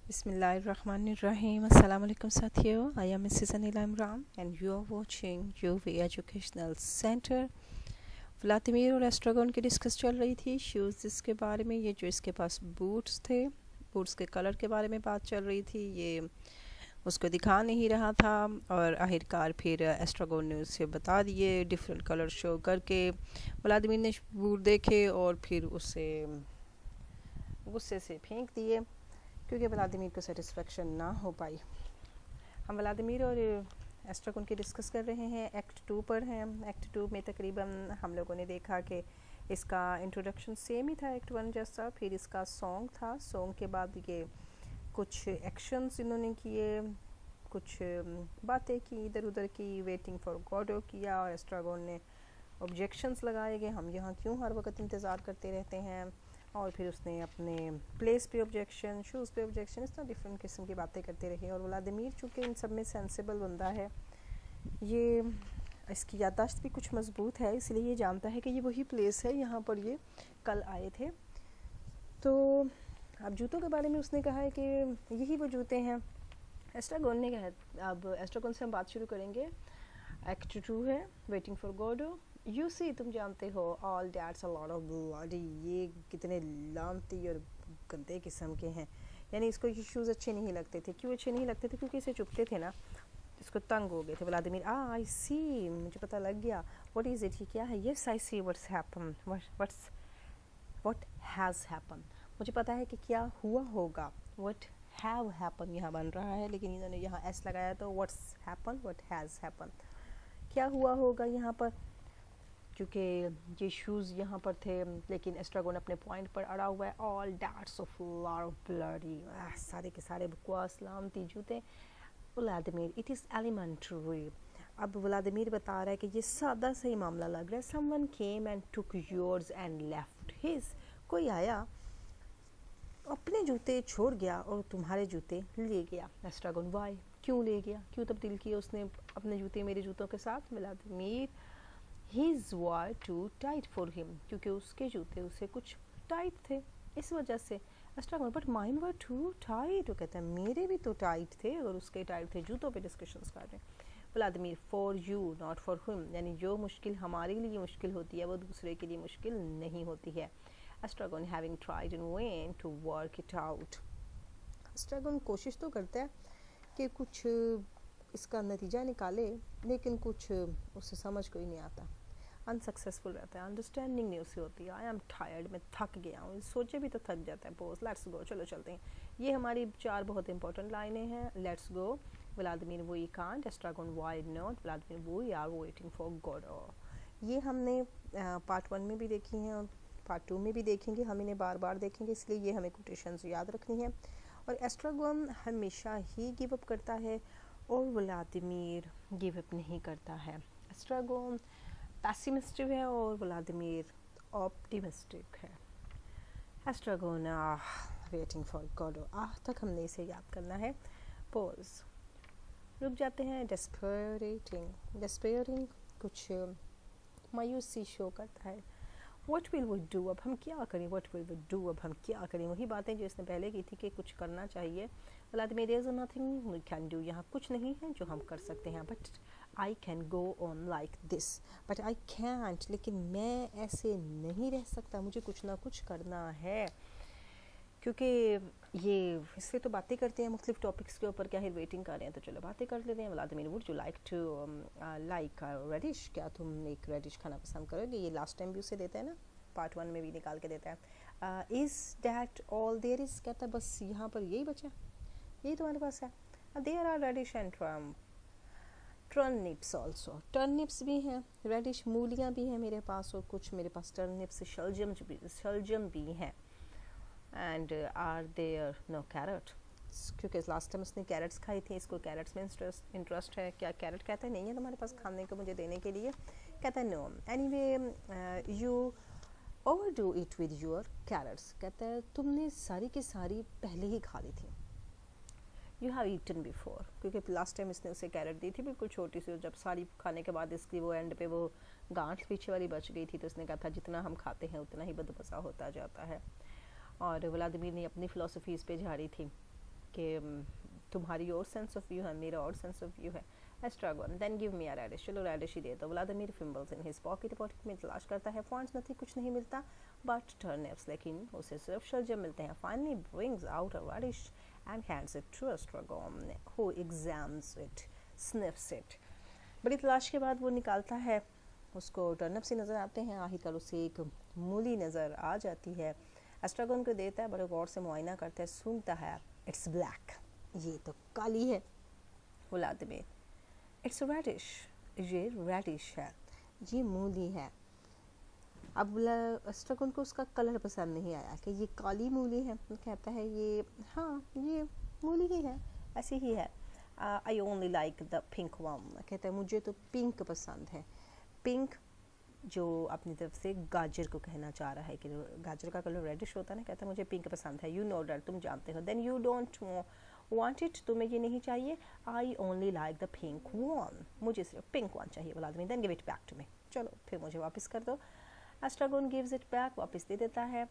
Bismillahirrahmanirrahim. Assalamu alaikum साथियों. I am Mrs. Anila Imran and you are watching UV Educational Center. Vladimir और एस्ट्रागन की discuss चल रही थी शूज़ इसके बारे में. ये जो इसके पास बूट्स थे, बूट्स के कलर के बारे में बात चल रही थी. ये उसको दिखा नहीं रहा था और आखिरकार फिर एस्ट्रागन ने उसे बता दिए डिफरेंट कलर शो करके. व्लादिमीर ने बूट देखे और फिर उसे गुस्से से फेंक दिए क्योंकि व्लादिमीर को सेटिस्फेक्शन ना हो पाई. हम व्लादिमीर और एस्ट्रागन की डिस्कस कर रहे हैं. एक्ट 2 पर हैं. एक्ट 2 में तकरीबन हम लोगों ने देखा कि इसका इंट्रोडक्शन सेम ही था एक्ट 1 जैसा. फिर इसका सॉन्ग था. सॉन्ग के बाद ये कुछ एक्शंस इन्होंने किए, कुछ बातें की इधर उधर की, वेटिंग फॉर गॉडो किया और एस्ट्रागन ने ऑब्जेक्शंस लगाए कि हम यहाँ क्यों हर वक्त इंतज़ार करते रहते हैं. और फिर उसने अपने प्लेस पे ऑब्जेक्शन, शूज़ पे ऑब्जेक्शन, इस तरह डिफरेंट किस्म की बातें करते रहे. और व्लादिमीर चूँकि इन सब में सेंसिबल बंदा है, ये इसकी याददाश्त भी कुछ मजबूत है, इसलिए ये जानता है कि ये वही प्लेस है यहाँ पर ये कल आए थे. तो अब जूतों के बारे में उसने कहा है कि यही वो जूते हैं. एस्ट्रागन ने कहा, अब एस्ट्रागन से हम बात शुरू करेंगे. एक्ट 2 है, waiting for Godot. You see, तुम जानते हो, all that's a lot of bloody. ये कितने लानती और गंदे किस्म के हैं. यानी इसको ये शूज़ अच्छे नहीं लगते थे. क्यों अच्छे नहीं लगते थे? क्योंकि इसे चुभते थे ना, इसको तंग हो गए थे. व्लादिमीर, आई सी, मुझे पता लग गया. व्हाट इज़ इट, ये क्या है? Yes I see what's happen, what has happen. मुझे पता है कि क्या हुआ होगा. व्हाट हैव हैपन यहाँ बन रहा है, लेकिन इन्होंने यहाँ एस लगाया तो what's happen, what has happen, क्या हुआ होगा यहाँ पर. क्योंकि ये शूज़ यहाँ पर थे, लेकिन एस्ट्रागन अपने पॉइंट पर अड़ा हुआ है. All that's of lot of bloody, सारे के सारे बकवास लामती जूते. Vladimir, it is elementary. अब व्लादिमीर बता रहा है कि ये सादा सही मामला लग रहा है. Someone came and took yours and left his. कोई आया, अपने जूते छोड़ गया और तुम्हारे जूते ले गया. एस्ट्रागन, वाई, क्यों ले गया, क्यों तब्दील किए उसने अपने जूते मेरे जूतों के साथ. Vladimir, His were too tight for him, क्योंकि उसके जूते उसे कुछ टाइट थे, इस वजह से. Estragon, but mine were too tight. वो कहता है मेरे भी तो टाइट थे और उसके टाइट थे. जूतों पे डिस्कशंस कर रहे हैं. Vladimir, for you not for him, यानी जो मुश्किल हमारे लिए मुश्किल होती है वो दूसरे के लिए मुश्किल नहीं होती है. Estragon, having tried in vain to work it out. Estragon कोशिश तो करता है कि कुछ इसका नतीजा निकाले, लेकिन कुछ उसे समझ कोई नहीं आता. अनसक्सेसफुल रहता है. अंडरस्टैंडिंग नहीं उसे होती. आई एम टायर्ड, मैं थक गया हूँ. सोचे भी तो थक जाता है. बोस, लेट्स गो, चलो चलते हैं. ये हमारी 4 बहुत इंपॉर्टेंट लाइनें हैं. Let's go. Vladimir, we can't. Estragon, why not. Vladimir, we are waiting for Godot. ये हमने पार्ट 1 में भी देखी हैं और पार्ट 2 में भी देखेंगे. हम इन्हें बार बार देखेंगे, इसलिए ये हमें कोटेशंस याद रखनी है. और एस्ट्रागन हमेशा ही गिव अप करता है और व्लादिमीर गिव अप नहीं करता है. एस्ट्रागन पैसिमिस्टिक है और व्लादिमीर ऑप्टिमिस्टिक है. एस्ट्रागन, वेटिंग फॉर गॉडो, तक हमने इसे याद करना है. पॉज, रुक जाते हैं. डेस्पेयरिंग कुछ मायूसी शो करता है. व्हाट विल वी डू, अब हम क्या करें. व्हाट विल वी डू, अब हम क्या करें. वही बातें जो इसने पहले की थी कि कुछ करना चाहिए. Vladimir, there is nothing we can do, यहाँ कुछ नहीं है जो हम कर सकते हैं. But I can go on like this, but I can't, लेकिन मैं ऐसे नहीं रह सकता, मुझे कुछ ना कुछ करना है. क्योंकि ये इसलिए तो बातें करते हैं मुख्तलिफ टॉपिक्स के ऊपर. क्या है, वेटिंग कर रहे हैं तो चलो बातें कर लेते हैं. Vladimir, would you like to like radish, क्या तुम एक रेडिश खाना पसंद करोगे. ये लास्ट टाइम भी उसे देता है ना, पार्ट 1 में भी निकाल के देता है. Is that all there is, कहता है बस यहाँ पर यही बचा, यही तुम्हारे पास है. There are radish and turnips also, turnips भी हैं, रेडिश मूलियाँ भी हैं मेरे पास, और कुछ मेरे पास टर्निप्स शलजम भी हैं. And are there no carrot, क्योंकि लास्ट टाइम उसने कैरेट्स खाई थी, इसको कैरेट्स में इंटरेस्ट है. क्या कैरेट कहता है नहीं है तुम्हारे पास खाने को मुझे देने के लिए. कहता है no. Anyway you over do it with your carrots, कहता है तुमने सारी की सारी पहले ही खा ली थी. यू हैव ईटन बिफोर, क्योंकि लास्ट टाइम इसने उसे कैरेट दी थी बिल्कुल छोटी सी, जब सारी खाने के बाद इसकी वो एंड पे वो गांठ पीछे वाली बच गई थी, तो उसने कहा था जितना हम खाते हैं उतना ही बदमज़ा होता जाता है. और व्लादिमीर ने अपनी फ़िलासफ़ी इस पे झाड़ी थी. कि तुम्हारी और सेंस ऑफ व्यू है, मेरा और सेंस ऑफ व्यू है। Estragon, then give me a radish, चलो रेडिश ही दे दो। Vladimir fumbles in his pocket, pocket में तलाश करता है, फाइंड्स नथिंग, कुछ नहीं मिलता, बट टर्निप्स, लेकिन उसे सिर्फ शलजम मिलते हैं। Finally brings out a radish and hands it to Estragon, who examines it, sniffs it. बड़ी तलाश के बाद वो निकालता है, उसको टर्निप्स ही नज़र आते हैं, आखिरकार उसे एक मूली नज़र आ जाती है। एस्ट्रागन को देता है, बड़े गौर से मुआयना करता है, सूंघता है, इट्स ब्लैक, ये तो काली है। व्लादिमीर, इट्स रेडिश, ये रेडिश है, ये मूली है। अब एस्ट्रागन को उसका कलर पसंद नहीं आया कि ये काली मूली है, कहता है ये हाँ ये मूली ही है, ऐसी ही है। आई only like the pink one, कहता है मुझे तो पिंक पसंद है। पिंक जो अपनी तरफ से गाजर को कहना चाह रहा है कि गाजर का कलर रेडिश होता है ना, कहता है मुझे पिंक पसंद है। यू नो डैट, तुम जानते हो। Then you don't want it, तुम्हें ये नहीं चाहिए। I only like the pink one, मुझे सिर्फ पिंक वन चाहिए। Vladimir, then give it back to me, चलो फिर मुझे वापस कर दो। एस्ट्रागन गिव्स इट बैक, वापस दे देता है।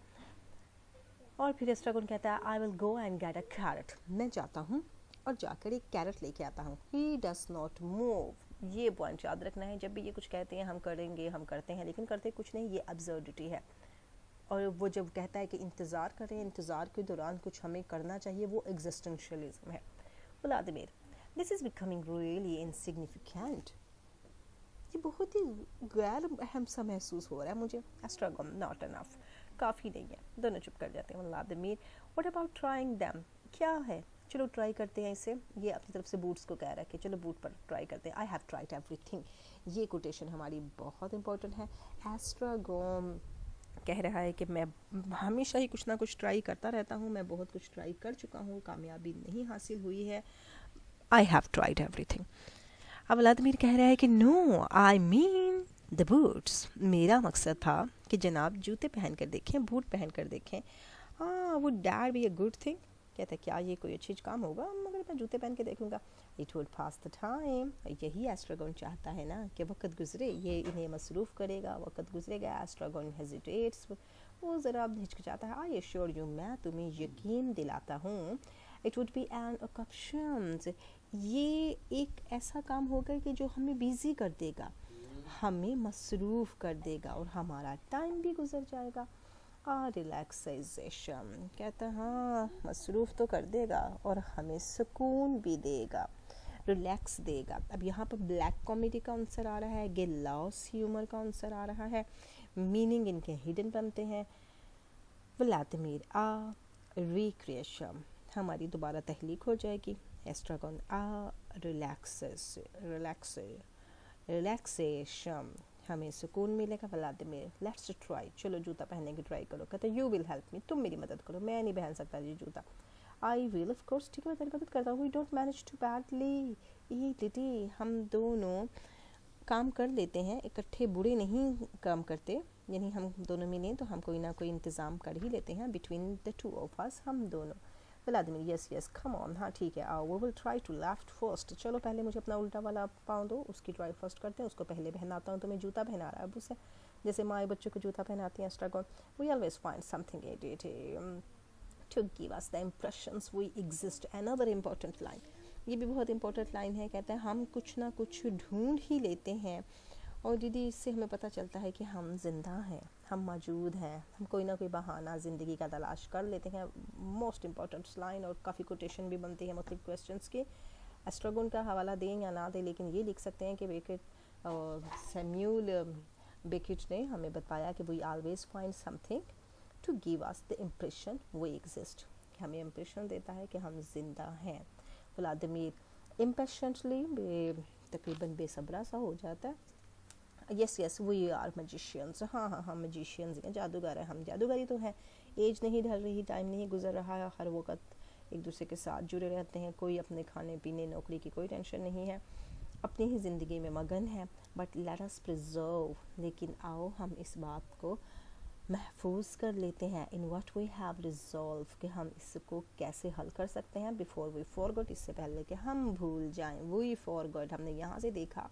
और फिर एस्ट्रागन कहता है I will go and get a carrot, मैं जाता हूँ और जाकर एक कैरेट लेके आता हूँ। ही डज नॉट मूव, ये पॉइंट याद रखना है, जब भी ये कुछ कहते हैं हम करेंगे, हम करते हैं, लेकिन करते कुछ नहीं, ये अब्सर्डिटी है। और वो जब कहता है कि इंतज़ार करें, इंतज़ार के दौरान कुछ हमें करना चाहिए, वो एग्जिस्टेंशियलिज्म है। Vladimir, this is becoming really insignificant, ये बहुत ही गैर अहम सा महसूस हो रहा है मुझे। एस्ट्रागन, नॉट इनफ, काफ़ी नहीं है। दोनों चुप कर जाते हैं। Vladimir, what about trying them, क्या है, चलो ट्राई करते हैं इसे। ये अपनी तरफ से बूट्स को कह रहा है कि चलो बूट पर ट्राई करते हैं। आई हैव ट्राइड एवरीथिंग, ये कोटेशन हमारी बहुत इंपॉर्टेंट है। एस्ट्रागन कह रहा है कि मैं हमेशा ही कुछ ना कुछ ट्राई करता रहता हूँ, मैं बहुत कुछ ट्राई कर चुका हूँ, कामयाबी नहीं हासिल हुई है। I have tried everything. अब व्लादिमीर कह रहा है कि no, I mean the boots, मेरा मकसद था कि जनाब जूते पहन कर देखें, बूट पहन कर देखें। Would that be a good thing, कहता है क्या ये कोई अच्छी काम होगा मगर मैं जूते पहन के देखूंगा। It would pass the time, यही एस्ट्रागन चाहता है ना कि वक्त गुजरे, ये इन्हें मसरूफ़ करेगा, वक्त गुजरेगा। एस्ट्रागन हेजिटेट्स, वो ज़रा हिचकिचाता है। आई एश्योर यू, मैं तुम्हें यकीन दिलाता हूँ। It would be N occupation, ये एक ऐसा काम होगा कि जो हमें बिज़ी कर देगा, हमें मसरूफ़ कर देगा और हमारा टाइम भी गुजर जाएगा। रिलैक्सेशन, कहता है हाँ मसरूफ़ तो कर देगा और हमें सुकून भी देगा, रिलैक्स देगा। अब यहाँ पर ब्लैक कॉमेडी का आंसर आ रहा है, गिलास ह्यूमर का आंसर आ रहा है, मीनिंग इनके हिडन बनते हैं। व्लादिमीर, रिक्रिएशन, हमारी दोबारा तहलीक हो जाएगी। एस्ट्रागन, रिलैक्सेशन, हमें सुकून मिलेगा। व्लादिमीर, लेट्स ट्राई, चलो जूता पहनने की ट्राई करो। कहते यू विल हेल्प मी, तुम मेरी मदद करो, मैं नहीं पहन सकता जी जूता। आई विल ऑफ कोर्स, ठीक है मैं तेरी मदद करता हूँ। We don't manage too badly eat, हम दोनों काम कर लेते हैं, इकट्ठे बुरे नहीं काम करते, यानी हम दोनों मिलें तो हम कोई ना कोई इंतज़ाम कर ही लेते हैं between the two of us, हम दोनों। Vladimir, yes yes come on, हाँ ठीक है, आओ। We will try to left first, चलो पहले मुझे अपना उल्टा वाला पाँव दो, उसकी ट्राई फर्स्ट करते हैं, उसको पहले पहनाता हूँ। तुम्हें जूता पहना रहा है अब उसे, जैसे माँ बच्चों को जूता पहनाती हैं। Estragon, we always find something to give us the impressions we exist, another important line, ये भी बहुत इंपॉर्टेंट लाइन है। कहता है हम कुछ ना कुछ ढूंढ ही लेते हैं और दीदी इससे हमें पता चलता है कि हम जिंदा हैं, हम मौजूद हैं, हम कोई ना कोई बहाना ज़िंदगी का तलाश कर लेते हैं। मोस्ट इंपॉर्टेंट लाइन, और काफ़ी कोटेशन भी बनती है मुख्तलिफ क्वेश्चंस के। एस्ट्रागन का हवाला दें या ना दें, लेकिन ये लिख सकते हैं कि बेकेट और सैम्यूल बेकेट ने हमें बताया कि we always find something to give us the impression we exist, हमें इम्प्रेशन देता है कि हम जिंदा हैं। व्लादिमीर इम्पेशेंटली, तकरीबन बेसब्रा सा हो जाता है। Yes yes we are magicians, हाँ हाँ हम मैजिशियंस हैं, जादूगर हैं हम, जादूगरी तो है। एज नहीं ढल रही, टाइम नहीं गुजर रहा है, हर वक्त एक दूसरे के साथ जुड़े रहते हैं, कोई अपने खाने पीने नौकरी की कोई टेंशन नहीं है, अपनी ही ज़िंदगी में मगन है। बट लेट अस प्रिजर्व, लेकिन आओ हम इस बात को महफूज कर लेते हैं। In what we have resolve, कि हम इसको कैसे हल कर सकते हैं। बिफोर वी फॉरगॉट, इससे पहले कि हम भूल जाएं। वी फॉरगॉट, हमने यहाँ से देखा।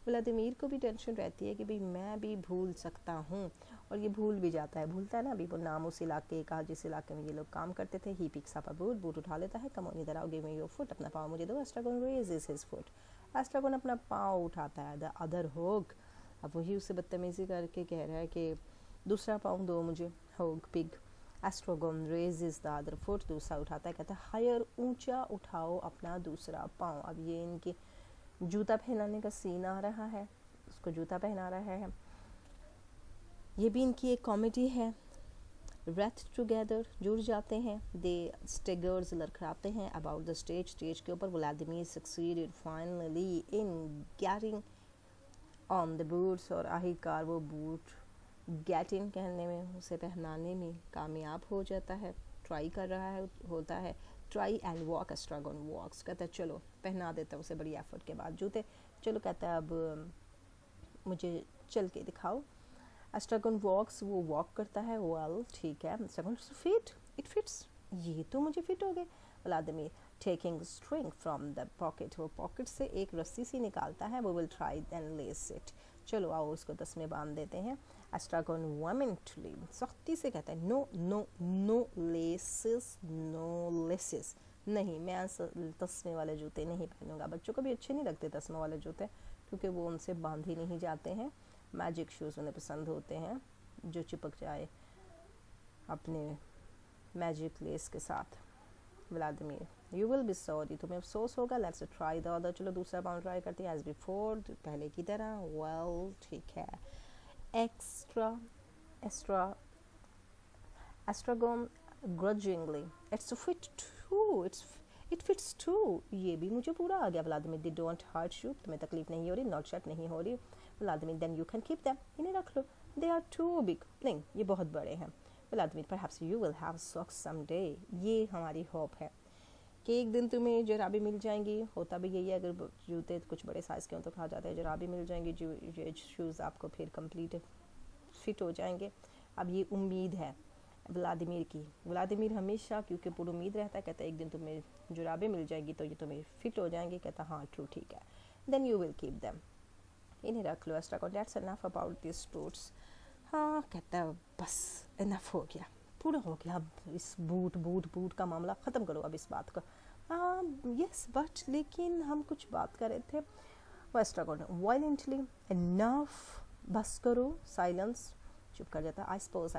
व्लादिमीर को भी टेंशन रहती है कि भाई मैं भी भूल सकता हूँ, اور یہ بھول بھی جاتا ہے, بھولتا ہے نا ابھی, وہ نام اس علاقے کا جس علاقے میں یہ لوگ کام کرتے تھے. ہی پکس اپ ا بوٹ اٹھا لیتا ہے. کم آن ادھر آؤ, گیو می یور فٹ, اپنا پاؤں مجھے دو. ایسٹراگون ریزز ہز فٹ, ایسٹراگون اپنا پاؤں اٹھاتا ہے. دا ادر ہوگ, اب وہی اسے بدتمیزی کر کے کہہ رہا ہے کہ دوسرا پاؤں دو مجھے. ہوگ پگ, ایسٹراگون ریزز دا ادر فٹ, دوسرا اٹھاتا ہے, کہتا ہے ہائر, اونچا اٹھاؤ اپنا دوسرا پاؤں. اب یہ ان کے جوتا پہنانے کا سین آ رہا ہے, اس کو جوتا پہنا رہا ہے. یہ بھی ان کی ایک کامیڈی ہے. ریتھ ٹوگیدر, جڑ جاتے ہیں. دے اسٹیگرز, لڑکھڑاتے ہیں. اباؤٹ دا اسٹیج, اسٹیج کے اوپر. Vladimir succeeded finally in getting on the boots, اور آخرکار وہ بوٹ گیٹ ان کہنے میں, اسے پہنانے میں کامیاب ہو جاتا ہے. ٹرائی کر رہا ہے, ہوتا ہے. ٹرائی اینڈ واک, ایسٹراگون واکس, کہتا ہے چلو پہنا دیتا ہے اسے بڑی ایفرٹ کے بعد جوتے. چلو کہتا ہے اب مجھے چل کے دکھاؤ. ایسٹراگون واکس, وہ واک کرتا ہے. ویل ٹھیک ہے. ایسٹراگون فٹ, اٹ فٹس, یہ تو مجھے فٹ ہو گئے. Vladimir taking string from the pocket, وہ پاکٹ سے ایک رسی سی نکالتا ہے. وہ will try and less it, چلو آؤ اس کو تسمے باندھ دیتے ہیں. ایسٹراگون ویمنٹلی, سختی سے کہتا ہے نو نو نو لیسز, نو لیسز, نہیں میں تسمے والے جوتے نہیں پہنوں گا. بچوں کو بھی اچھے نہیں لگتے تسمے والے جوتے, کیونکہ وہ ان سے باندھ ہی نہیں جاتے ہیں. میجک شوز انہیں پسند ہوتے ہیں جو چپک جائے اپنے میجک لیس کے ساتھ. Vladimir, you will be sorry, تمہیں افسوس ہوگا. لیٹس ٹرائی دا ادر, چلو دوسرا پاؤں ٹرائی کرتے ہیں. ایز بیفور, پہلے کی طرح. ویل ٹھیک ہے. ایسٹراگون grudgingly, it's fit too, it fits too, یہ بھی مجھے پورا آ گیا. Vladimir, they don't hurt you, تمہیں تکلیف نہیں ہو رہی, not shut نہیں ہو رہی. Vladimir, then you can keep them, انہیں رکھ لو. they are too big, نہیں یہ بہت بڑے ہیں. Vladimir, perhaps you will have socks someday, یہ ہماری ہوپ ہے کہ ایک دن تمہیں جرابیں مل جائیں گی. ہوتا بھی یہی ہے, اگر جوتے کچھ بڑے سائز کے ہوں تو کہا جاتا ہے جرابیں مل جائیں گی, شوز آپ کو پھر کمپلیٹ فٹ ہو جائیں گے. اب یہ امید ہے ولادیمیر کی. ولادیمیر ہمیشہ کیونکہ پر امید رہتا ہے, کہتا ہے ایک دن تمہیں جرابیں مل جائیں گی تو یہ تمہیں فٹ ہو جائیں گے. کہتا ہاں ٹرو, ٹھیک ہے. Then you will keep them, انہیں رکھ لو. Estragon, that's enough about these boots, ہاں کہتا ہے بس انف ہو گیا, پورا ہو گیا. اب اس بوٹ کا معاملہ ختم کرو اب اس بات کا. یس بٹ, لیکن ہم کچھ بات کر رہے تھے. ایسٹراگون وائلنٹلی, انف, بس کرو. سائلنس, چپ کر جاتا ہے. I suppose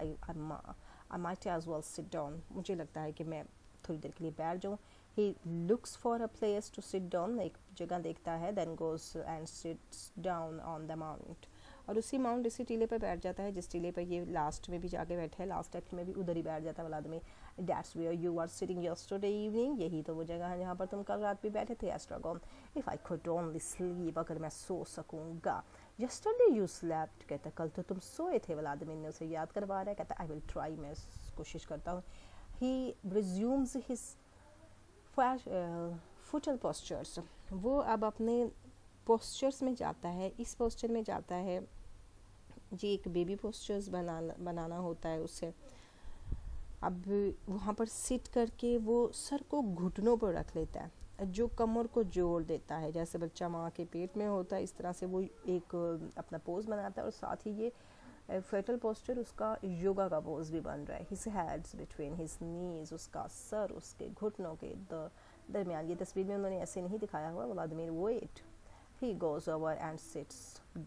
I might as well sit down, مجھے لگتا ہے کہ میں تھوڑی دیر کے لیے بیٹھ جاؤں. He looks for a place to sit down, ایک جگہ دیکھتا ہے. Then goes and sits down on the mount, اور اسی ماؤنٹ, اسی ٹیلے پہ بیٹھ جاتا ہے جس ٹیلے پہ یہ لاسٹ میں بھی جا کے بیٹھا ہے. لاسٹ ایکٹ میں بھی ادھر ہی بیٹھ جاتا ہے Vladimir. That's where you were sitting yesterday evening, یہی تو وہ جگہ ہے جہاں پر تم کل رات بھی بیٹھے تھے. ایسٹراگون, if I could only sleep, اگر میں سو سکوں گا. Yesterday you slept, کہتا ہے کل تو تم سوئے تھے. ولادیمیر نے اسے یاد کروا رہا ہے. کہتا ہے I will try, میں کوشش کرتا ہوں. He resumes his fetal postures, وہ اب اپنے پوسچرز میں جاتا ہے. اس پوسچر میں جاتا ہے جی, ایک بیبی پوسچرز بنانا ہوتا ہے اسے. اب وہاں پر سٹ کر کے وہ سر کو گھٹنوں پر رکھ لیتا ہے, جو کمر کو جوڑ دیتا ہے. جیسے بچہ ماں کے پیٹ میں ہوتا ہے اس طرح سے وہ ایک اپنا پوز بناتا ہے. اور ساتھ ہی یہ فیٹل پوسچر اس کا یوگا کا پوز بھی بن رہا ہے. his hands between his knees, اس کا سر اس کے گھٹنوں کے درمیان. یہ تصویر میں انہوں نے ایسے نہیں دکھایا ہوا. Vladimir, wait. He goes over and sits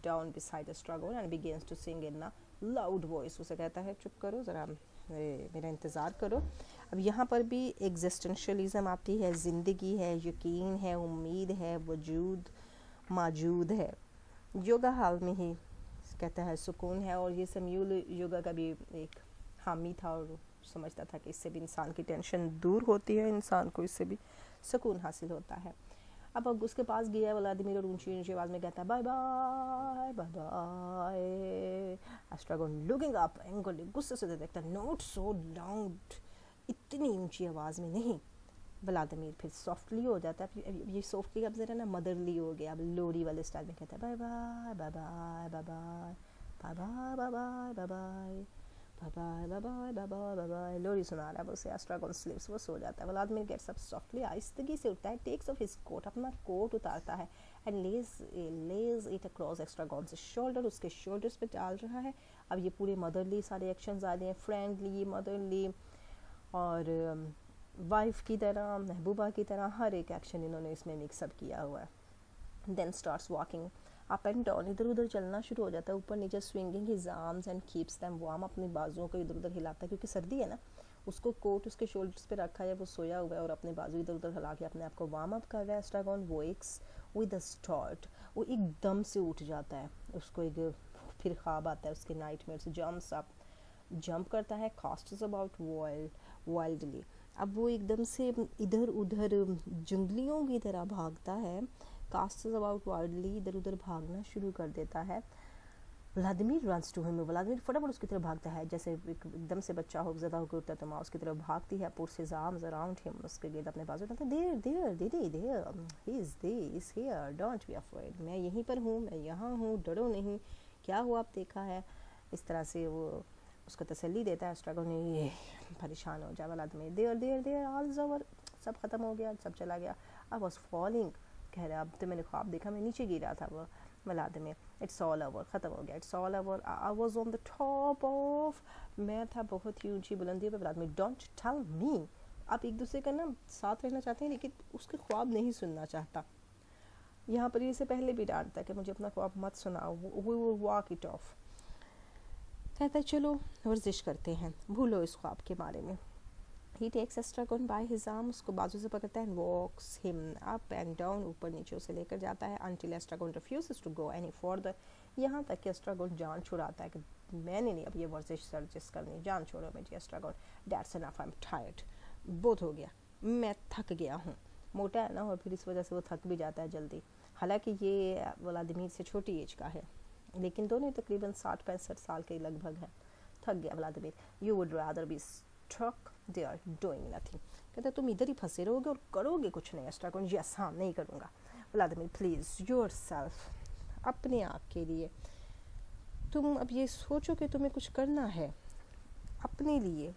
down beside Estragon and begins to sing in a loud voice. اسے کہتا ہے چپ کرو ذرا, میرا انتظار کرو. اب یہاں پر بھی ایگزسٹنشیلزم آتی ہے, زندگی ہے, یقین ہے, امید ہے, وجود موجود ہے. یوگا حال میں ہی کہتا ہے سکون ہے. اور یہ سمیول یوگا کا بھی ایک حامی تھا اور سمجھتا تھا کہ اس سے بھی انسان کی ٹینشن دور ہوتی ہے, انسان کو اس سے بھی سکون حاصل ہوتا ہے. اب اس کے پاس گیا ولادیمیر اور اونچی اونچی آواز میں کہتا ہے bye bye bye bye. Estragon looking up angrily, غصے سے دیکھتا ہے. نوٹ سو لاؤڈ, اتنی اونچی آواز میں نہیں. ولادیمیر پھر سافٹلی ہو جاتا ہے. یہ سافٹلی اب ذرا نا مدرلی ہو گیا, اب لوری والے اسٹائل میں کہتا ہے bye bye bye bye bye bye bye bye bye bye bye bye bye bye bye bye bye bye. لوری سنا رہا ہے اسے. ایسٹراگون سلیپس, وہ سو جاتا ہے. ولادیمیر گیٹس اپ سافٹلی, آہستگی سے اٹھتا ہے. ٹیکس آف ہز کوٹ, اپنا کوٹ اتارتا ہے. And lays it across Estragon's shoulder, اس کے شولڈرز پہ ڈال رہا ہے. अब ये पूरे मदरली सारे एक्शंस आ रहे हैं, फ्रेंडली, मदरली और वाइफ की तरह, महबूबा की तरह, हर एक एक्शन इन्होंने इसमें मिक्सअप किया हुआ है. Then starts walking up and down, इधर उधर चलना शुरू हो जाता है, ऊपर नीचे, swinging his arms and keeps them warm, अपनी बाजुओं को इधर उधर हिलाता है क्योंकि सर्दी है ना. उसको कोट उसके शोल्डर्स पे रखा है, वो सोया हुआ है और अपने बाजू इधर उधर हिला के अपने आप को वार्म अप कर रहा है. एस्ट्रागॉन वेक्स विद अ स्टार्ट, वो एकदम से उठ जाता है, उसको एक फिर ख्वाब आता है उसके नाइटमेयर्स. जम्प्स अप, जंप करता है. कास्ट्स अबाउट वाइल्डली, अब वो एकदम से इधर उधर जंगलियों की तरह भागता है. कास्ट्स अबाउट वाइल्डली, इधर उधर भागना शुरू कर देता है. Vladimir runs to him, Vladimir फटाफट उसकी तरफ भागता है, जैसे एकदम से बच्चा हो ज़्यादा होकर उठता है तो माँ उसकी तरफ भागती है. Puts his arms around him, उसके गिर्द अपने बाजू डालता है. There there Didi there, he is here, don't be afraid, मैं यहीं पर हूँ, मैं यहाँ हूँ, डरो नहीं, क्या हुआ आप देखा है. इस तरह से वो उसको तसल्ली देता है. एस्ट्रागॉन ये परेशान हो जाए Vladimir. There there there all is over, सब ख़त्म हो गया, सब चला गया. आई वॉज फॉलिंग, कह रहा अब तो मैंने ख्वाब देखा, मैं नीचे गिरा था. वो व्लादिमीर, इट्स ऑल ओवर, ख़त्म हो गया, it's all over, I was on the top of, मैं था बहुत ही ऊंची बुलंदी पर. व्लादिमीर, डोंट टेल मी, आप एक दूसरे का ना साथ रहना चाहते हैं लेकिन उसके ख्वाब नहीं सुनना चाहता. यहाँ पर इससे पहले भी डांटता है कि मुझे अपना ख्वाब मत सुनाओ, we will walk it off. कहता है चलो वर्जिश करते हैं, भूलो इस ख्वाब के बारे में. He takes Estragon by his arm, उसको बाजू से पकड़ता है, and walks him up and down, ऊपर नीचे उसे लेकर जाता है, until Estragon refuses to go any further, यहाँ तक कि Estragon जान छुड़ाता है कि मैंने नहीं अब ये वर्जिश सर्जिश करनी, जान छोड़ो मेरी Estragon. That's enough, I'm tired, बहुत हो गया, मैं थक गया हूँ. मोटा है ना और फिर इस वजह से वो थक भी जाता है जल्दी. हालांकि ये व्लादिमीर से छोटी एज का है लेकिन दोनों तकरीबन 60-65 साल के लगभग हैं. थक गया Vladimir. You would rather be stuck there doing nothing, कहता तुम इधर ही फंसे रहोगे और करोगे कुछ नहीं. एस्ट्रागॉन, यस हाँ नहीं करूँगा. व्लादिमीर, प्लीज़ योरसेल्फ, अपने आप के लिए तुम अब ये सोचो कि तुम्हें कुछ करना है अपने लिए.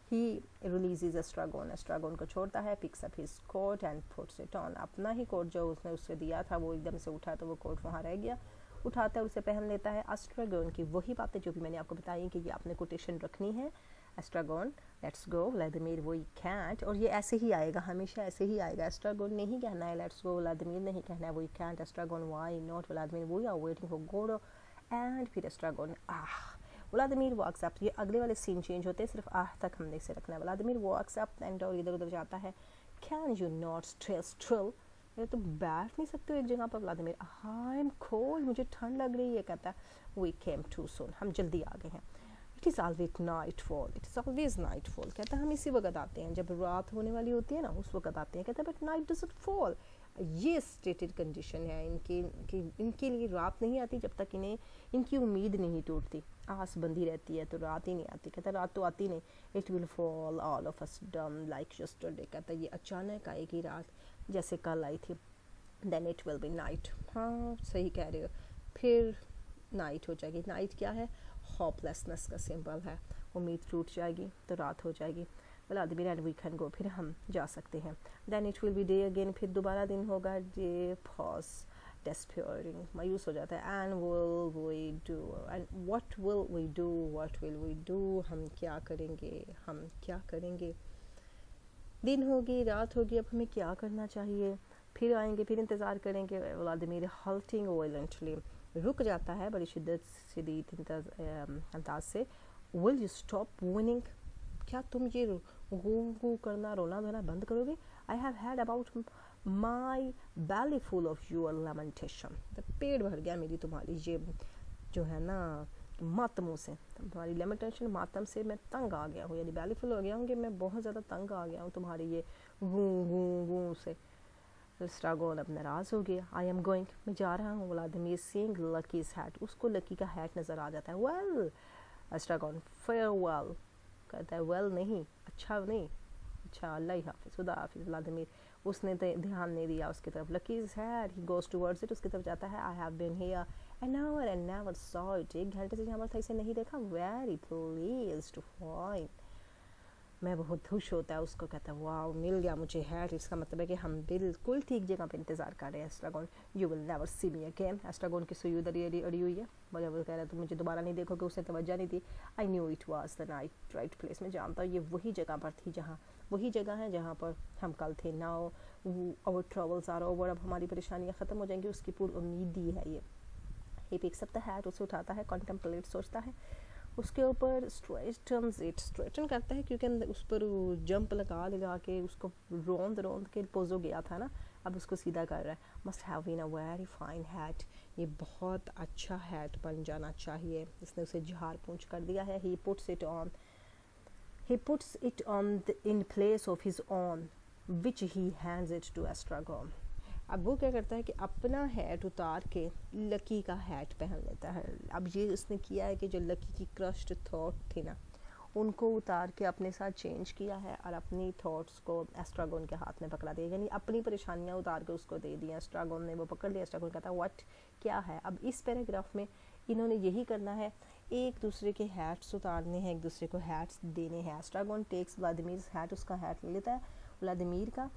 ही रिलीजेस एस्ट्रागॉन, एस्ट्रागॉन को छोड़ता है. Picks up his coat and puts it on, अपना ही कोट जो उसने उससे दिया था वो एकदम से उठा तो वो कोट वहाँ रह गया. उठाता है, उसे पहन लेता है. एस्ट्रागॉन की वही बातें जो भी मैंने आपको बताई कि ये आपने कोटेशन रखनी है. एस्ट्रागॉन, लेट्स गो. व्लादिमीर, वो कैंट, और ये ऐसे ही आएगा, हमेशा ऐसे ही आएगा. एस्ट्रागॉन नहीं कहना है लेट्स गो, व्लादिमीर नहीं कहना है we can't. Estragon, why not. Vladimir, we are waiting for Godot. And फिर एस्ट्रागॉन, व्लादिमीर वॉक्स अप. ये अगले वाले सीन चेंज होते हैं, सिर्फ तक हमने से रखना है. व्लादिमीर वॉक्स अप एंड और इधर उधर जाता है. कैन यू नॉट स्टिल, ये तो बैठ नहीं सकते हो एक जगह पर. व्लादिमीर, आई एम कोल्ड, मुझे ठंड लग रही है. कहता है वी केम टू सून, हम जल्दी आ गए हैं. It is always night fall, it is always night fall. कहता है हम इसी वक्त आते हैं जब रात होने वाली होती है ना, उस वक्त आते हैं. कहता है बट नाइट डजंट फॉल. ये स्टेटेड कंडीशन है इनके लिए रात नहीं आती जब तक इन्हें इनकी उम्मीद नहीं टूटती. आस बंधी रहती है तो रात ही नहीं आती. कहता है रात तो आती नहीं. It will fall all of us डम लाइक यस्टरडे. कहता है ये अचानक आएगी रात जैसे कल आई थी. Then it will be night. हाँ सही कह रहे हो, फिर नाइट हो जाएगी. नाइट क्या है? होपलेसनेस का सिंबल है. उम्मीद टूट जाएगी तो रात हो जाएगी. Vladimir, and we can go, फिर हम जा सकते हैं. Then it will be day again, फिर दोबारा दिन होगा. डे पॉज डेस्पेयरिंग, मायूस हो जाता है. And will we do, and what will we do, what will we do, हम क्या करेंगे, हम क्या करेंगे. दिन होगी, रात होगी, अब हमें क्या करना चाहिए. फिर आएंगे, फिर इंतज़ार करेंगे. व्लादिमीर हल्टिंग वायलेंटली, रुक जाता है बड़ी शिद्दत शदीद अंदाज से. विल यू स्टॉप विनिंग, क्या तुम ये गू करना, रोना धोना बंद करोगे. I have had about my belly full of your lamentation, पेट भर गया मेरी तुम्हारी ये जो है ना मातमों से, तुम्हारी लेमेंटेशन मातम से मैं तंग आ गया हूँ. यानी बैली फुल हो गया हूँ कि मैं बहुत ज़्यादा तंग आ गया हूँ तुम्हारी ये गू गू गू से. एस्ट्रागॉन अब नाराज़ हो गया. आई एम गोइंग, मैं जा रहा हूँ. व्लादिमीर सीइंग लकीज हैट, उसको लकी का हैट नज़र आ जाता है. Well Estragon, farewell. कहता है वेल नहीं, अच्छा नहीं, अच्छा अल्लाह ही हाफिज़, खुदा हाफिज़. व्लादिमीर, उसने ध्यान नहीं दिया उसकी तरफ. Lucky's hat, he goes towards it, उसकी तरफ जाता है. I have been here an hour and never saw it, एक घंटे से यहाँ पर था, इसे नहीं देखा. वेरी प्लीज्ड टू फाइंड, मैं बहुत खुश होता है, उसको कहता है वाओ मिल गया मुझे हैट, इसका मतलब है कि हम बिल्कुल ठीक जगह पे इंतज़ार कर रहे हैं। Estragon you will never see me again, Estragon की सुई उधर अड़ी हुई है, मुझे वो कह रहा है तो मुझे दोबारा नहीं देखोगे, उसने तवज्जो नहीं दी। I knew it was the right place, मैं जानता हूँ ये वही जगह पर थी, वही जगह है जहाँ पर हम कल थे। Now our troubles are over, अब हमारी परेशानियाँ ख़त्म हो जाएंगी, उसकी पूरी उम्मीद दी है ये। He picks up the hat, उसे उठाता है, कॉन्टेम्पलेट, सोचता है, उसके ऊपर स्ट्रेटन करता है, क्योंकि उस पर जंप लगा के उसको रोंद के पोजो गया था ना, अब उसको सीधा कर रहा है। Must have been a very fine hat, ये बहुत अच्छा हैट बन जाना चाहिए। इसने उसे झाड़ पूंछ कर दिया है। He puts it on in place of his own which he hands it to Estragon. अब वो क्या करता है कि अपना हैट उतार के लकी का हैट पहन लेता है। अब ये उसने किया है कि जो लकी की क्रश्ड थॉट थी ना, उनको उतार के अपने साथ चेंज किया है और अपनी थॉट्स को एस्ट्रागोन के हाथ में पकड़ा दिया, यानी अपनी परेशानियां उतार के उसको दे दी। एस्ट्रागोन ने वो पकड़ लिया। एस्ट्रागोन कहता है व्हाट, क्या है। अब इस पैराग्राफ में इन्होंने यही करना है, एक दूसरे के हैट्स उतारने हैं, एक दूसरे को हैट्स देने हैं। एस्ट्रागोन टेक्स व्लादिमीर हैट, उसका हैट ले लेता है व्लादिमीर का।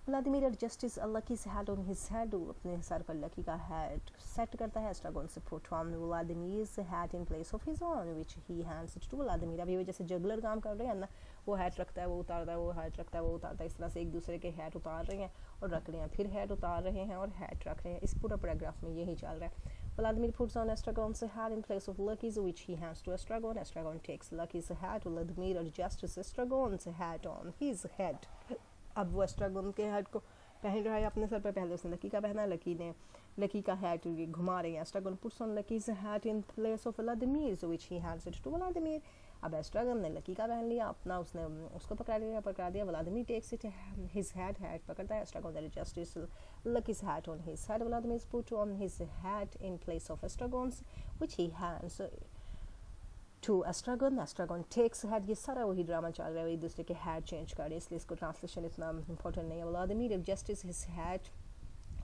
Vladimir adjusts Lucky's hat on his head, अपने सर पर लकी का हैट सेट करता है। एस्ट्रागोन से put on Vladimir's hat in place of his own which he hands it to Vladimir। अब ये जैसे जगलर काम कर रहे हैं ना, वो हैट रखता है वो उतारता है, वो हैट रखता है वो उतारता है, इस तरह से एक दूसरे के हैट उतार रहे हैं और रख रहे हैं, फिर हैट उतार रहे हैं और हैट रख रहे हैं। इस पूरा पैराग्राफ में यही चल रहा है। Vladimir puts on Estragon's hat in place of Lucky's, which he hands to Estragon. Estragon takes Lucky's hat. Vladimir adjusts Estragon's hat on his head। अब वो एस्ट्रागोन के हैट को पहन रहा है अपने सर पर, पहले उसने लकी का पहना, लकी ने लकी का हैट घुमा रहे हैं। Estragon puts on Lucky's hat in place of Vladimir's, which he hands it to Vladimir। अब एस्ट्रागोन ने लकी का पहन लिया अपना, उसने उसको पकड़ा दिया। Vladimir takes it his hat पकड़ता है। Estragon adjusts Lucky's hat on his head। Vladimir put on his hat in place of Estragon's, which he hands to Estragon। Estragon takes hat, ये सारा वही ड्रामा चल रहा है, एक दूसरे के हैट चेंज कर रहे हैं, इसलिए इसको ट्रांसलेशन इतना इंपॉर्टेंट नहीं है। Vladimir adjusts his hat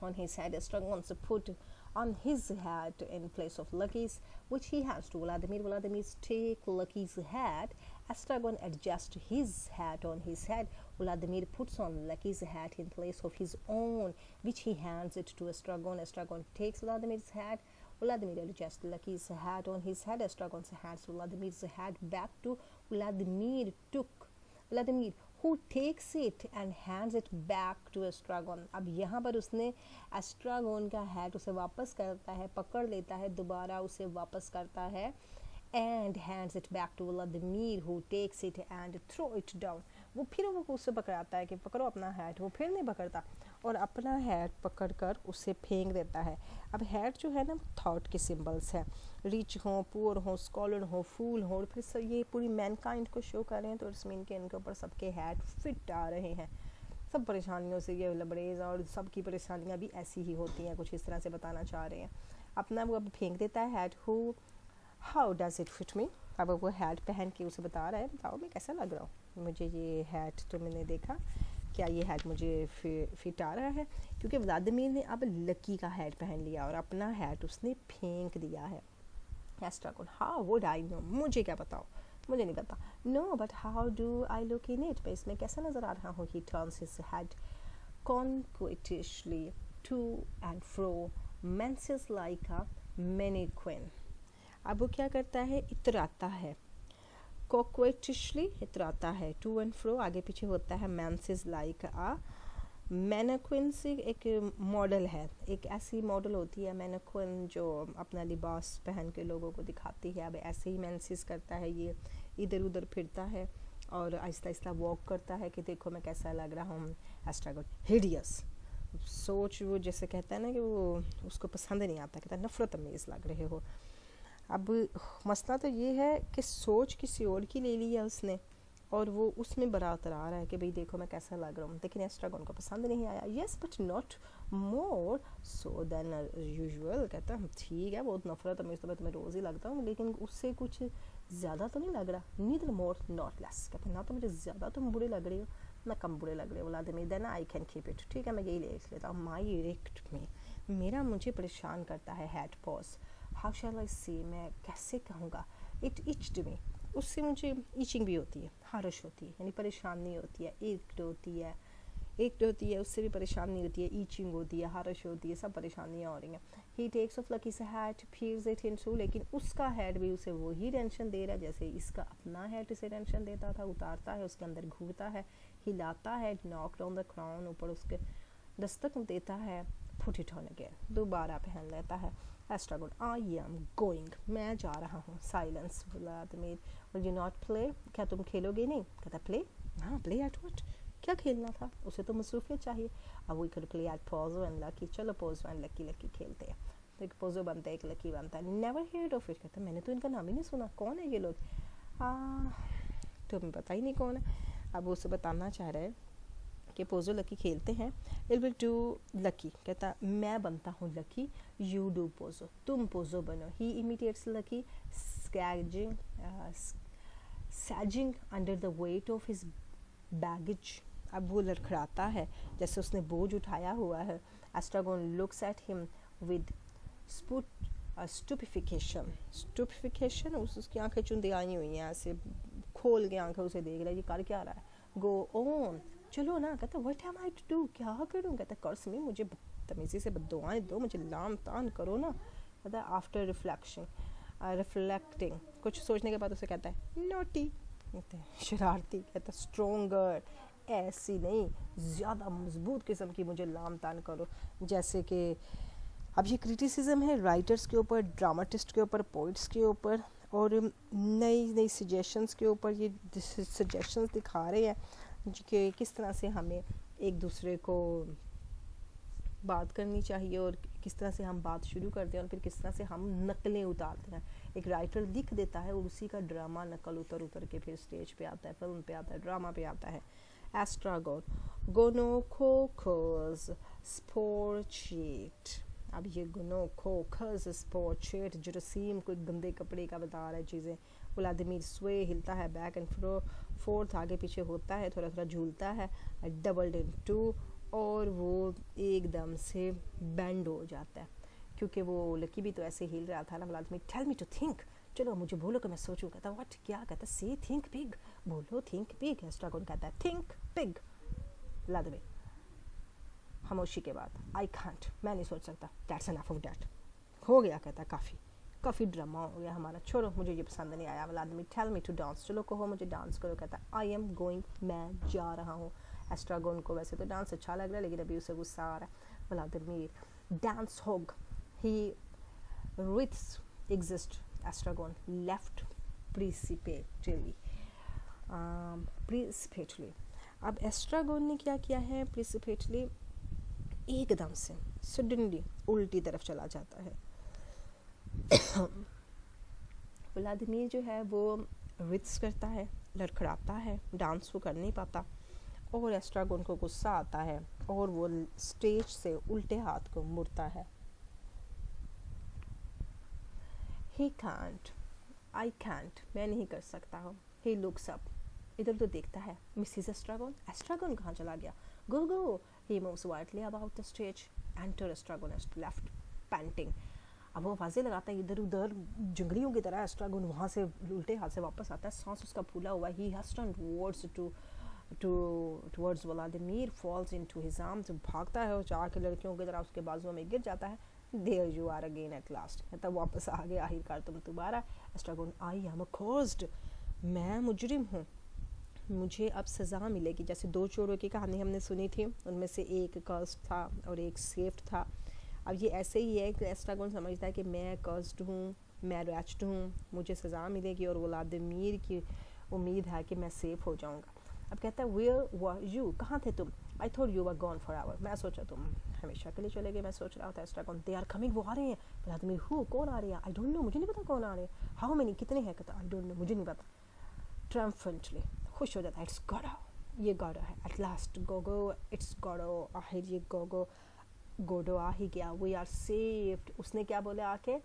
on his head। Estragon put on his hat in place of Lucky's, which he hands to Vladimir। Vladimir take Lucky's hat। Estragon adjusts his hat on his head। Vladimir puts on Lucky's hat in place of his own, which he hands it to Estragon। Estragon takes Vladimir's hat। Vladimir adjusts Lucky's hat on his head। Estragon hands Vladimir's hat back to Vladimir, who takes it and hands it back to Estragon। अब यहाँ पर उसने Estragon का hat उसे वापस करता है, पकड़ लेता है, दोबारा उसे वापस करता है and hands it back to Vladimir, who takes it and throw it down। वो फिर वो उसे पकड़ाता है कि पकड़ो अपना हैट, वो फिर नहीं पकड़ता और अपना हैट पकड़कर उसे फेंक देता है। अब हैट जो है ना, थॉट के सिंबल्स हैं, रिच हो, पुअर हो, स्कॉलर हो, फूल हो, और फिर सब ये पूरी मैनकाइंड को शो कर रहे हैं, तो इट्स मीन के इनके ऊपर सबके हैट फिट आ रहे हैं। सब परेशानियों से ये लबरेज और सबकी परेशानियाँ भी ऐसी ही होती हैं, कुछ इस तरह से बताना चाह रहे हैं। अपना वो अब फेंक देता है hat. Who how does it fit me. अब वो हैट पहन के उसे बता रहा है, बताओ मैं कैसा लग रहा हूँ, मुझे ये हैट तो मैंने देखा, क्या ये हैट मुझे फिट आ रहा है। क्योंकि व्लादिमीर ने अब लकी का हैट पहन लिया और अपना हैट उसने फेंक दिया है। Estragon, how would I know, मुझे क्या बताओ, मुझे नहीं पता। No but how do I look in it, मैं इसमें कैसा नज़र आ रहा हूँ। He turns his head coquettishly to and fro, minces like a mannequin. अब वो क्या करता है, इतराता है, कोक्वेटिशली इतराता है, टू एंड फ्रो आगे पीछे होता है, मैंसेस लाइक आ। मैनिक्विन से एक मॉडल है, एक ऐसी मॉडल होती है मैनिक्विन जो अपना लिबास पहन के लोगों को दिखाती है। अब ऐसे ही मैंसेस करता है, ये इधर उधर फिरता है और आहिस्ता आहिस्ता वॉक करता है कि देखो मैं कैसा लग रहा हूँ। एस्ट्रागोन, हिडियस, सोच वो जैसे कहता है ना कि वो उसको पसंद नहीं आता, कहता है नफरत अमेज़ लग रहे हो। अब मसला तो ये है कि सोच किसी और की ले ली है उसने और वो उसमें बरातर आ रहा है कि भाई देखो मैं कैसा लग रहा हूँ, लेकिन एस्ट्रागोन को पसंद नहीं आया। Yes but not more so than usual, कहता है ठीक है बहुत नफरत अमेज़ तो मैं तुम्हें रोज़ ही लगता हूँ, लेकिन उससे कुछ ज़्यादा तो नहीं लग रहा। नीदर मोर नॉट लेस, कहते ना तो मुझे ज़्यादा तुम बुरे लग रही हो ना कम बुरे लग रहे हो। Vladimir, then I can keep it, ठीक है मैं यही ले लेता हूँ। माई इरिक्ट में, मेरा मुझे परेशान करता है हैट पॉज। हाउ शैल आई से, मैं कैसे कहूँगा। इट इच्ड मी, उससे मुझे ईचिंग भी होती है, हारश होती है, यानी परेशानी होती है, एक होती है उससे भी परेशानी होती है, ईचिंग होती है, हारश होती है, सब परेशानियाँ हो रही हैं. He takes off Lucky's hat, peers it into, लेकिन उसका हेड भी उसे वही टेंशन दे रहा है जैसे इसका अपना हेड इसे टेंशन देता था. उतारता है, उसके अंदर घूरता है, हिलाता है, नॉक डाउन द क्राउन, ऊपर उसके दस्तक देता है, पुट इट ऑन अगेन, दोबारा पहन लेता है. एस्ट्रागोन, आई एम गोइंग, मैं जा रहा हूँ. Silence. Vladimir, will you not play, क्या तुम खेलोगे नहीं? कहता प्ले, हाँ प्ले एट व्हाट, क्या खेलना था, उसे तो मसरूफियत चाहिए. अब we could play at Pozzo and Lucky, चलो पोज़ो एंड लकी खेलते हैं. तो एक पोज़ो बनता है, एक लकी बनता है. नेवर हियर्ड ऑफ इट, कहता मैंने तो इनका नाम ही नहीं सुना, कौन है ये लोग? तुम्हें पता ही नहीं कौन है. अब वो उसे बताना चाह रहा है कि पोज़ो लकी खेलते हैं. इट विल डू लकी, कहता मैं बनता हूँ लकी, यू डू पोज़ो, तुम पोज़ो बनो. He imitates Lucky, sagging under the weight of his baggage. अब वो लड़खड़ाता है जैसे उसने बोझ उठाया हुआ है. Estragon looks at him with stupefaction, उसकी आंखें चुंदी आई हुई हैं, ऐसे खोल के आंखें उसे देख रहा है, ये कर क्या रहा है. गो ऑन, चलो ना. कहता what am I to do, क्या करूँ? कहता कर्स मी, मुझे बदतमीजी से बद्दुआएं दो, मुझे लाम तान करो ना. कहता आफ्टर रिफ्लेक्टिंग, कुछ सोचने के बाद उसे कहता है नॉटी, शरारती. कहता स्ट्रोंगर, ऐसी नहीं, ज़्यादा मजबूत किस्म की मुझे लाम तान करो. जैसे कि अब ये क्रिटिसिज्म है राइटर्स के ऊपर, ड्रामाटिस्ट के ऊपर, पोइट्स के ऊपर, और नई सजेशंस के ऊपर. ये सजेशंस दिखा रहे हैं कि किस तरह से हमें एक दूसरे को बात करनी चाहिए और किस तरह से हम बात शुरू करते हैं और फिर किस तरह से हम नकलें उतारते हैं. एक राइटर लिख देता है और उसी का ड्रामा नकल उतर के फिर स्टेज पे आता है, फिल्म पे आता है, ड्रामा पे आता है. Estragon, gonococcus spirochete. अब ये गोनोकोकस स्पोर्चेट जरासीम, कोई गंदे कपड़े का बता रहा है चीज़ें. व्लादिमीर स्वे, हिलता है, बैक एंड फोर्थ, आगे पीछे होता है, थोड़ा थोड़ा झूलता है. डबल्ड इन टू, और वो एकदम से बैंड हो जाता है क्योंकि वो लकी भी तो ऐसे हिल रहा था ना. Vladimir, tell me to think, चलो मुझे बोलो कि मैं सोचूं. कहता व्हाट, क्या? कहता से थिंक बिग, बोलो थिंक बिग. एस्ट्रागोन कहता है थिंक बिग. व्लादिमीर खामोशी के बाद, आई कांट, मैं नहीं सोच सकता. दैट्स एनफ ऑफ दैट, हो गया. कहता काफ़ी ड्रामा हो गया हमारा, छोड़ो, मुझे ये पसंद नहीं आया. Vladimir, tell me to dance, चलो कहो मुझे डांस करो. कहता आई एम गोइंग, मैं जा रहा हूँ. एस्ट्रागोन को वैसे तो डांस अच्छा लग रहा है लेकिन अभी उसे गुस्सा आ रहा है. Vladimir, dance hog, he writhes exist. Estragon left precipitately. अब एस्ट्रागोन ने क्या किया है? प्रिसिपिटेटली, एकदम से, सडनली उल्टी तरफ चला जाता है. व्लादिमीर जो है वो रिथ्स करता है, लड़खड़ाता है, डांस को कर नहीं पाता, और एस्ट्रागोन को गुस्सा आता है और वो स्टेज से उल्टे हाथ को मुड़ता है. He can't, I can't, मैं नहीं कर सकता हूँ. He looks up, इधर तो देखता है. मिसेस एस्ट्रागोन कहाँ चला गया? Go. He moves wildly about the stage. Enter Estragon is left, panting. अब वो आवाज़ें लगाता है इधर उधर जंगलियों की तरह. एस्ट्रागोन वहाँ से उल्टे हाथ से वापस आता है, सांस उसका फूला हुआ. He has turned towards Vladimir, falls into his arms, भागता है और जाके लड़कियों की तरह उसके बाजुओं में गिर जाता है. There you are again at last, तब वापस आ गया आखिरकार तुम दोबारा. एस्ट्रागोन, I am accursed, मैं मुजरिम हूँ, मुझे अब सज़ा मिलेगी. जैसे 2 चोरों की कहानी हमने सुनी थी, उनमें से एक कर्स्ड था और एक सेफ्ड था. अब ये ऐसे ही है कि एस्ट्रागोन समझता है कि मैं कर्स्ड हूँ, मैं रैच्ड हूँ, मुझे सज़ा मिलेगी और व्लादिमीर की उम्मीद है कि मैं सेफ हो जाऊँगा. अब कहता है वेयर वर यू, कहाँ थे तुम? I thought you were gone for hour, मैं सोचा तुम हमेशा के लिए चले गए, मैं सोच रहा था. एस्ट्रागोन, दे आर कमिंग, वो आ रहे हैं. व्लादिमीर, हु, कौन आ रही है? आई डोंट नो, मुझे नहीं पता कौन आ रहे हैं. हाउ मेनी, कितने हैं? कहता आई डोंट नो, मुझे नहीं पता. ट्रम्फेंटली, खुश हो जाता है. इट्स गॉडो, ये गॉडो है. At last Gogo, it's Godot, आखिर ये गोडो आ ही गया. We are saved. उसने क्या बोला आके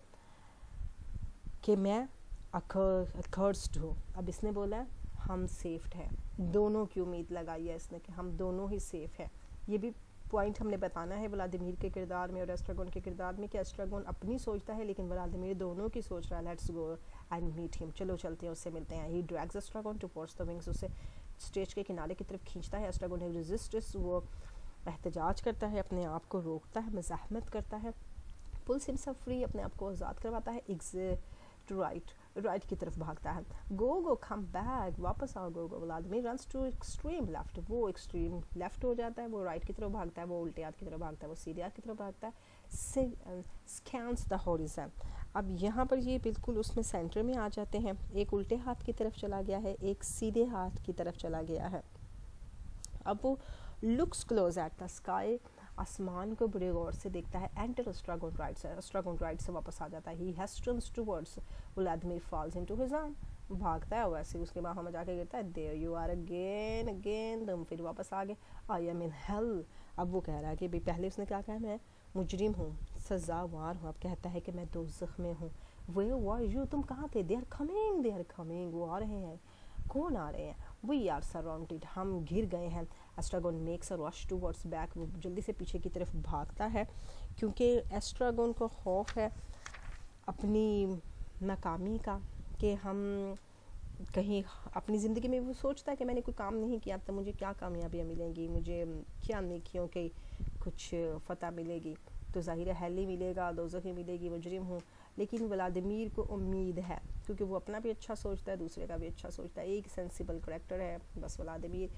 कि मैं अकर्स्ड हूँ. अब इसने बोला हम सेफ्ड हैं. दोनों की उम्मीद लगाई है इसने कि हम दोनों ही सेफ हैं. ये भी पॉइंट हमने बताना है व्लादिमीर के किरदार में और एस्ट्रागोन के किरदार में कि एस्ट्रागोन अपनी सोचता है लेकिन व्लादिमीर दोनों की सोच रहा है. Let's go and meet him, चलो चलते हैं उससे मिलते हैं। He drags Estragon towards the wings, उसे स्टेज के किनारे की तरफ खींचता है। एस्ट्रागोन रेजिस्ट्स, वो एहतजाज करता है, अपने आप को रोकता है, मज़ाहमत करता है। पुल्स हिमसेल्फ फ्री, अपने आप को आज़ाद करवाता है। एग्जिट टू राइट की तरफ भागता है। गो कम बैक, वापस आओ go. Vladimir runs to extreme left, वो एक्सट्रीम लेफ्ट हो जाता है, वो राइट की तरफ भागता है, वो उल्टे हाथ की तरफ भागता है, वो सीधे हाथ की तरफ भागता है। स्कैन्स द हॉरिज़न, अब यहाँ पर ये बिल्कुल उसमें सेंटर में आ जाते हैं। एक उल्टे हाथ की तरफ चला गया है, एक सीधे हाथ की तरफ चला गया है। अब वो looks close at the sky, आसमान को बड़े गौर से देखता है। एंटर एस्ट्रागोन राइट से वापस आ जाता है। He hastens towards Vladimir, falls into his arm, भागता है वैसे उसके बाहों में जाके गिरता है। देयर यू आर अगेन, तुम फिर वापस आ गए। आई एम इन हेल, अब वो कह रहा है कि भाई पहले उसने क्या कहा, मैं मुजरिम हूँ, सज़ावार हूँ, अब कहता है कि मैं दोज़ख में हूँ। वेयर वर यू, तुम कहाँ थे? दे आर कमिंग, वो आ रहे हैं। कौन आ रहे हैं? वी आर सराउंडेड, हम घिर गए हैं। Estragon makes a rush towards back, वो जल्दी से पीछे की तरफ भागता है, क्योंकि एस्ट्रागोन को खौफ है अपनी नाकामी का, कि हम कहीं अपनी ज़िंदगी में, वो सोचता है कि मैंने कोई काम नहीं किया तो मुझे क्या कामयाबियाँ मिलेंगी, मुझे क्या नेकियों के कुछ फ़तह मिलेगी, तो ज़ाहिर है हेल ही मिलेगा, दोज़ख ही मिलेगी, मुजरिम हूँ। लेकिन व्लादिमीर को उम्मीद है, क्योंकि वो अपना भी अच्छा सोचता है, दूसरे का भी अच्छा सोचता है, एक सेंसिबल करैक्टर है बस व्लादिमीर।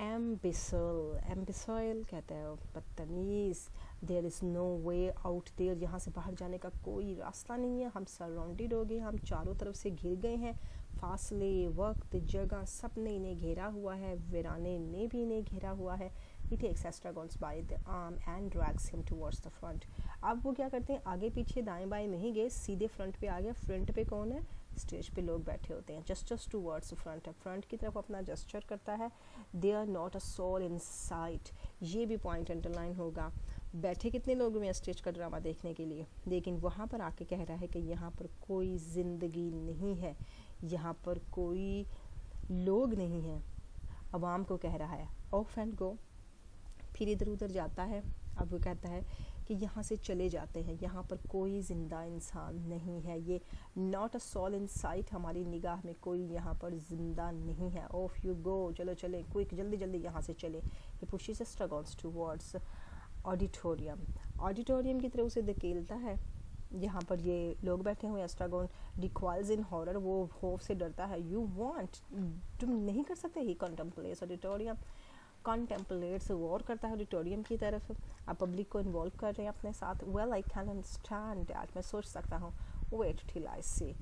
एम्बिसॉयल कहता है बदतमीज़। There is no way out there, यहाँ से बाहर जाने का कोई रास्ता नहीं है, हम सराउंडेड हो गए, हम चारों तरफ से घिर गए हैं। फासले, वक्त, जगह सब ने इन्हें घेरा हुआ है, वीराने ने भी इन्हें घेरा हुआ है। He takes Estragon by the arm and drags him towards the front. अब वो क्या करते हैं, आगे पीछे दाएं बाएं नहीं गए, सीधे फ्रंट पे आ गया। फ्रंट पे कौन है? स्टेज पे लोग बैठे होते हैं। जस्ट टूवर्ड्स फ्रंट, फ्रंट की तरफ अपना जस्चर करता है। They are not a soul in sight, ये भी पॉइंट अंडरलाइन होगा। बैठे कितने लोग हुए स्टेज का ड्रामा देखने के लिए, लेकिन वहाँ पर आके कह रहा है कि यहाँ पर कोई ज़िंदगी नहीं है, यहाँ पर कोई लोग नहीं हैं। अवाम को कह रहा है ऑफ एंड गो, फिर इधर उधर जाता है। अब वो कहता है कि यहाँ से चले जाते हैं, यहाँ पर कोई ज़िंदा इंसान नहीं है, ये not a soul in sight, हमारी निगाह में कोई यहाँ पर ज़िंदा नहीं है। ऑफ यू गो, चलो चले, क्विक, जल्दी जल्दी यहाँ से चले। ये पुशेस एस्ट्रागॉन्स टुवर्ड्स ऑडिटोरियम की तरफ उसे धकेलता है। यहाँ पर ये लोग बैठे हुए। एस्ट्रागॉन रिक्वाइल्स इन हॉरर, वो खौफ से डरता है। यू वांट, तुम नहीं कर सकते। ही कंटेम्पलेट्स ऑडिटोरियम, कंटेम्पलेट्स, गौर करता है ऑडिटोरियम की तरफ। आप पब्लिक को इन्वॉल्व कर रहे हैं अपने साथ। Well I can understand that, मैं सोच सकता हूँ। वेट टिल आई सी,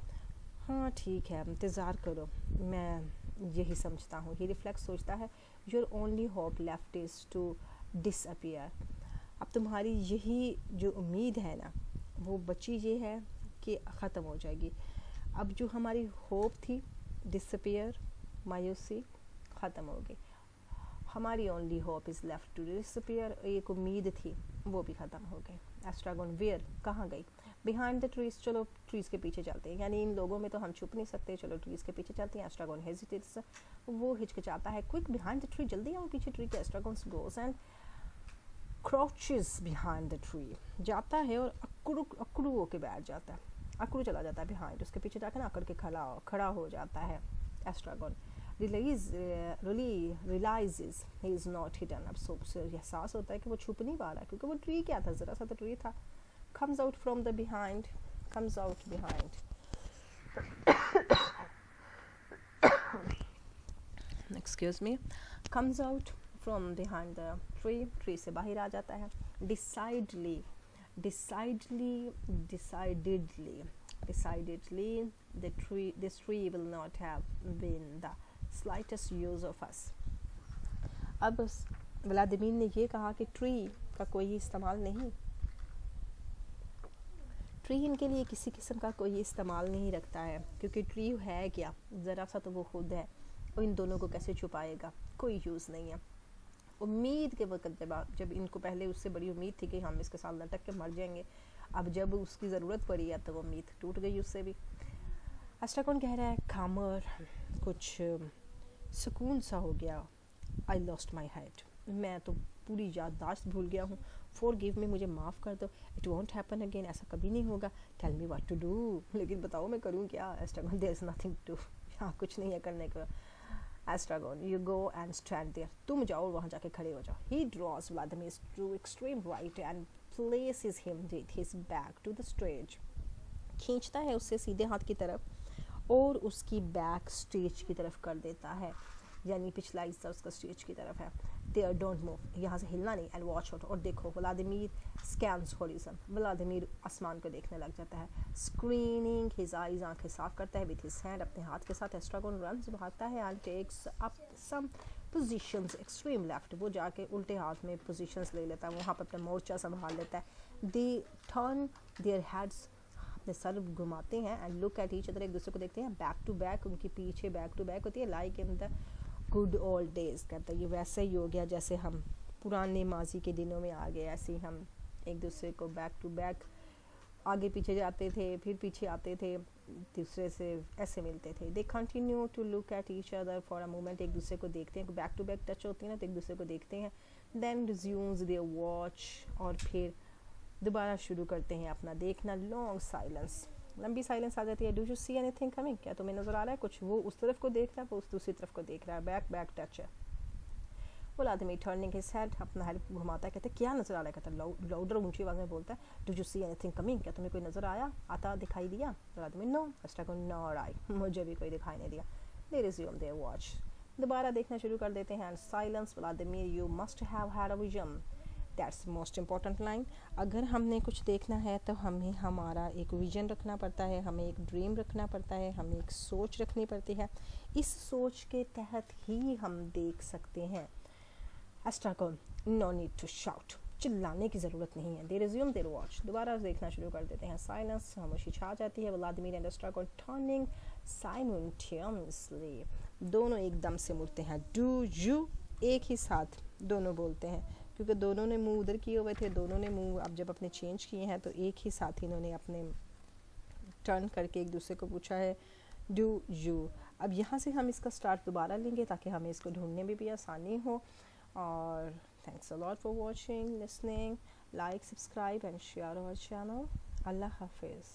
हाँ ठीक है, इंतज़ार करो, मैं यही समझता हूँ। ही रिफ्लेक्ट, सोचता है। Your only hope left is to disappear, अब तुम्हारी यही जो उम्मीद है ना, वो बची ये है कि ख़त्म हो जाएगी। अब जो हमारी होप थी, डिसअपियर, मायूसी, ख़त्म हो गई। हमारी only hope is left to disappear, एक उम्मीद थी वो भी ख़त्म हो गई। एस्ट्रागॉन वेयर, कहाँ गई? बिहाइंड द ट्रीज, चलो ट्रीज़ के पीछे चलते हैं, यानी इन लोगों में तो हम छुप नहीं सकते, चलो ट्रीज़ के पीछे चलते हैं। एस्ट्रागॉन हेजिटेट्स, वो हिचकिचाता है। क्विक बिहाइंड द ट्री, जल्दी आओ पीछे ट्री के। एस्ट्रागॉन गोस एंड क्राउचेस बिहाइंड द ट्री, जाता है और अकड़ू होके बैठ जाता है, अकड़ू चला जाता है बिहाइंड, उसके पीछे जाकर ना अकड़ के खड़ा हो जाता है। एस्ट्रागॉन realizes he is not hidden, अब उसे एहसास होता है कि वो छुप नहीं पा रहा, क्योंकि वो ट्री क्या था, ज़रा सा तो ट्री था। comes out from the behind, excuse me, comes out from behind the tree से बाहर आ जाता है। decidedly this tree will not have been the slightest use of us, अब व्लादिमीर ने ये कहा कि ट्री का कोई इस्तेमाल नहीं, ट्री इनके लिए किसी किस्म का कोई इस्तेमाल नहीं रखता है, क्योंकि ट्री है क्या, ज़रा सा तो वो खुद है, और इन दोनों को कैसे छुपाएगा, कोई यूज़ नहीं है। उम्मीद के वक्त जब इनको पहले उससे बड़ी उम्मीद थी कि हम इसके साथ लटक के मर जाएंगे, अब जब उसकी ज़रूरत पड़ी है तो वो उम्मीद टूट गई उससे भी। एस्ट्रागॉन कह रहा है खामर, कुछ सुकून सा हो गया। आई लॉस्ट माई हेड, मैं तो पूरी याददाश्त भूल गया हूँ, forgive me, मुझे माफ़ कर दो, it won't happen again, ऐसा कभी नहीं होगा, tell me what to do, लेकिन बताओ मैं करूँ क्या? Estragon, there is nothing to, यहाँ कुछ नहीं है करने का। Estragon, you go and stand there, तुम जाओ वहाँ जाके खड़े हो जाओ। He draws Vladimir to extreme right and places him with his back to the stage, खींचता है उससे सीधे हाथ की तरफ और उसकी बैक स्टेज की तरफ कर देता है, यानी पिछला हिस्सा उसका स्टेज की तरफ है। देयर डोंट मूव, यहाँ से हिलना नहीं, एंड वॉच आउट, और देखो व्लादिमीर स्कैन्स हॉरिजन, व्लादिमीर आसमान को देखने लग जाता है। स्क्रीनिंग हिज आईज, आंखें साफ करता है विथ हिज हैंड, अपने हाथ के साथ। एस्ट्रागोन रन्स, भागता है, and takes up some positions extreme left, वो जाके उल्टे हाथ में पोजीशंस ले लेता है, वहाँ पर अपना मोर्चा संभाल लेता है। दे टर्न देयर हेड्स, अपने सर घुमाते हैं, and look at each other, एक दूसरे को देखते हैं, बैक टू बैक, उनकी पीछे बैक टू बैक होती है, like in the good old days, कहता है ये वैसे ही हो गया जैसे हम पुराने माजी के दिनों में आ गए, ऐसे ही हम एक दूसरे को बैक टू बैक आगे पीछे जाते थे, फिर पीछे आते थे, दूसरे से ऐसे मिलते थे। They continue to look at each other for a moment, एक दूसरे को देखते हैं, बैक टू बैक टच होती है ना, तो एक दूसरे को देखते हैं। देन रिज्यूम्स देयर वॉच, और फिर दोबारा शुरू करते हैं अपना देखना। लॉन्ग साइलेंस, लंबी साइलेंस आ जाती है। Do you see anything coming, क्या तुम्हें नज़र आ रहा है कुछ? वो उस तरफ को देख रहा है, वो उस दूसरी तरफ को देख रहा है, बैक बैक टच है। वो आदमी टर्निंग हिज हेड, अपना हेड घुमाता है, कहते हैं क्या नज़र आ रहा है, कहता है लाउडर ऊंची आवाज़ में बोलता है, do you see anything coming, क्या तुम्हें कोई नज़र आया, आता दिखाई दिया? वो आदमी नो, एस्ट्रागोन नो आई, मुझे भी कोई दिखाई नहीं दिया। दे रिज्यूम देयर वॉच, दोबारा देखना शुरू कर देते हैं। Silence, Vladimir you must have had a vision, that's most important line. अगर हमने कुछ देखना है तो हमें हमारा एक विजन रखना पड़ता है, हमें एक ड्रीम रखना पड़ता है, हमें एक सोच रखनी पड़ती है, इस सोच के तहत ही हम देख सकते हैं। Estragon, no need to shout, चिल्लाने की ज़रूरत नहीं है। दे रिज्यूम देयर वॉच, दोबारा देखना शुरू कर देते हैं। साइलेंस, खामोशी छा जाती है। Vladimir and Estragon turning simultaneously, दोनों एकदम से मुड़ते हैं। डू यू, एक ही साथ दोनों बोलते हैं, क्योंकि दोनों ने मुंह उधर किए हुए थे, दोनों ने मुंह अब जब अपने चेंज किए हैं तो एक ही साथ इन्होंने अपने टर्न करके एक दूसरे को पूछा है डू यू। अब यहाँ से हम इसका स्टार्ट दोबारा लेंगे ताकि हमें इसको ढूंढने में भी आसानी हो। और thanks a lot for watching, listening, like, subscribe and share our channel. अल्लाह हाफिज़।